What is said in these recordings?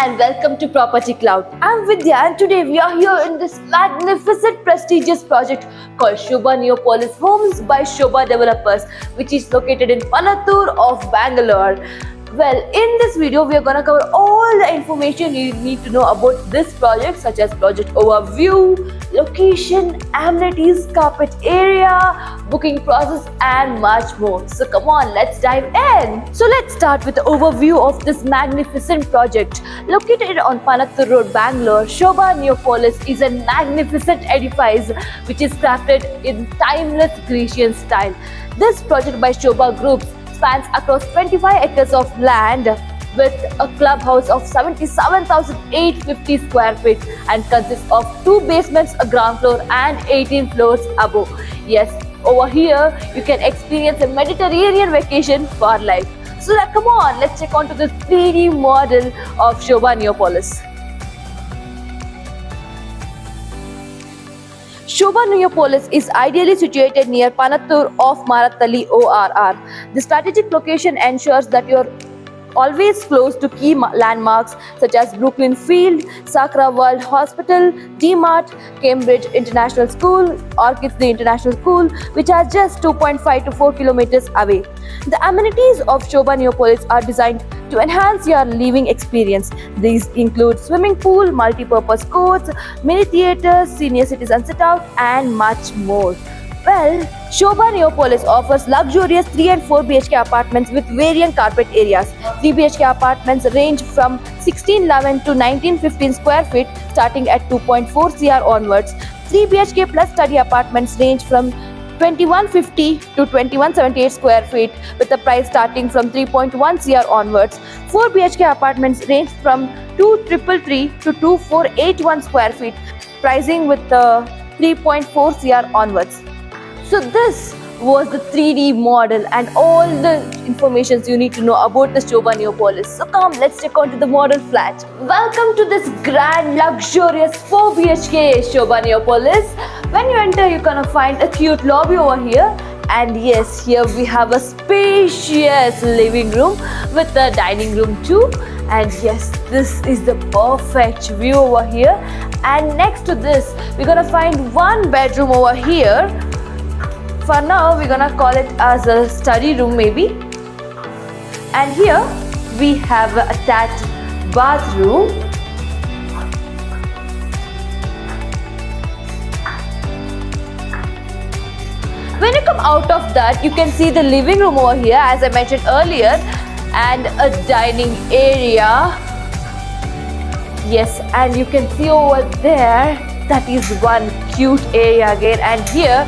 and welcome to Property Cloud. I'm Vidya and today we are here in this magnificent prestigious project called Shobha Neopolis Homes by Shobha Developers, which is located in Panatur of Bangalore. Well, in this video we are going to cover all the information you need to know about this project, such as project overview, location, amenities, carpet area, booking process and much more. So come on, let's dive in. So let's start with the overview of this magnificent project. Located on Panatur Road, Bangalore, Shobha Neopolis is a magnificent edifice which is crafted in timeless Grecian style. This project by Shobha Group spans across 25 acres of land with a clubhouse of 77,850 square feet and consists of 2 basements, a ground floor and 18 floors above. Yes, over here you can experience a Mediterranean vacation for life. So come on, let's check on to this 3D model of Shobha Neopolis. Shobha Neopolis is ideally situated near Panatur of Maratali ORR. The strategic location ensures that you're always close to key landmarks such as Brooklyn Field, Sakra World Hospital, D-Mart, Cambridge International School, Orchids the International School, which are just 2.5 to 4 kilometers away. The amenities of Shobha Neopolis are designed to enhance your living experience. These include swimming pool, multi-purpose courts, mini theaters, senior citizen sit-out and much more. Well, Shobha Neopolis offers luxurious 3 and 4 BHK apartments with varying carpet areas. 3 BHK apartments range from 1611 to 1915 square feet starting at 2.4 CR onwards. 3 BHK plus study apartments range from 2150 to 2178 square feet with a price starting from 3.1 CR onwards. 4 BHK apartments range from 2333 to 2481 square feet, pricing with the 3.4 CR onwards. So this was the 3D model and all the information you need to know about the Shobha Neopolis. So come, let's check on to the model flat. Welcome to this grand, luxurious 4 BHK Shobha Neopolis. When you enter, you're gonna find a cute lobby over here. And yes, here we have a spacious living room with a dining room too. And yes, this is the perfect view over here. And next to this, we're gonna find one bedroom over here. For now, we're gonna call it as a study room maybe. And here we have an attached bathroom. When you come out of that, you can see the living room over here, as I mentioned earlier, and a dining area. Yes, and you can see over there, that is one cute area again. And here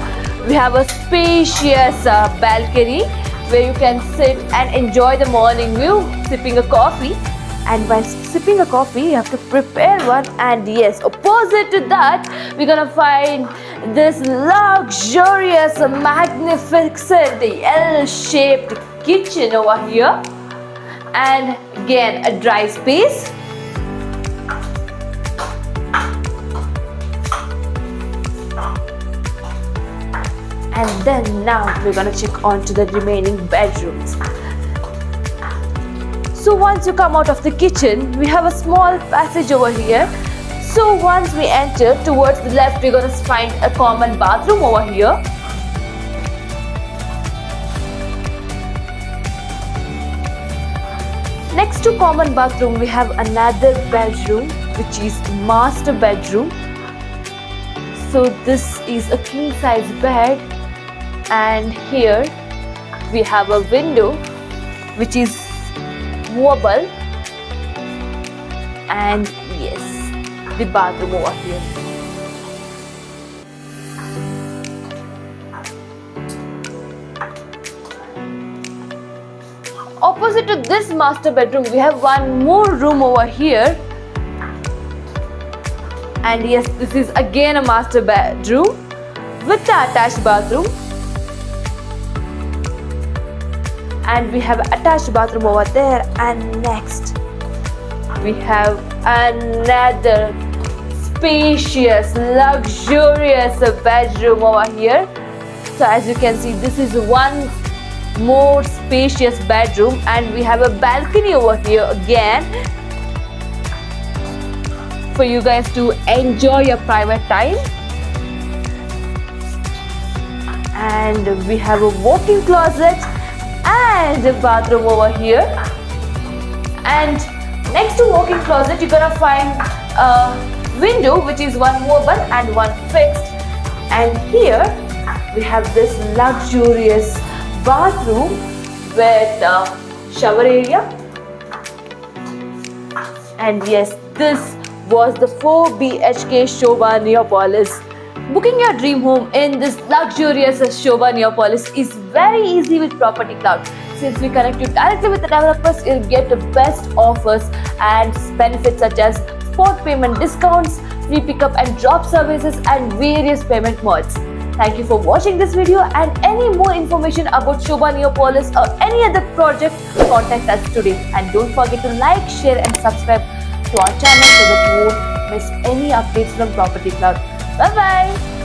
we have a spacious balcony where you can sit and enjoy the morning view, sipping a coffee. And while sipping a coffee, you have to prepare one. And yes, opposite to that, we're gonna find this luxurious, magnificent L-shaped kitchen over here. And again, a dry space. And then now we're gonna check on to the remaining bedrooms. So once you come out of the kitchen, we have a small passage over here. So once we enter, towards the left, we're gonna find a common bathroom over here. Next to common bathroom, we have another bedroom, which is master bedroom. So this is a king size bed. And here we have a window which is movable, and yes, the bathroom over here. Opposite to this master bedroom, we have one more room over here. And yes, this is again a master bedroom with the attached bathroom. And we have an attached bathroom over there. And next we have another spacious, luxurious bedroom over here. So as you can see, this is one more spacious bedroom, and we have a balcony over here again. for you guys to enjoy your private time. And we have a walk-in closet and a bathroom over here. And next to walk-in closet, you're gonna find a window which is one movable and one fixed. And here we have this luxurious bathroom with a shower area. And yes, this was the 4 BHK Shobha Neopolis. Booking your dream home in this luxurious Shobha Neopolis is very easy with Property Cloud. Since we connect you directly with the developers, you'll get the best offers and benefits such as spot payment discounts, free pickup and drop services, and various payment modes. Thank you for watching this video, and any more information about Shobha Neopolis or any other project, contact us today. And don't forget to like, share and subscribe to our channel so that you won't miss any updates from Property Cloud. Bye bye.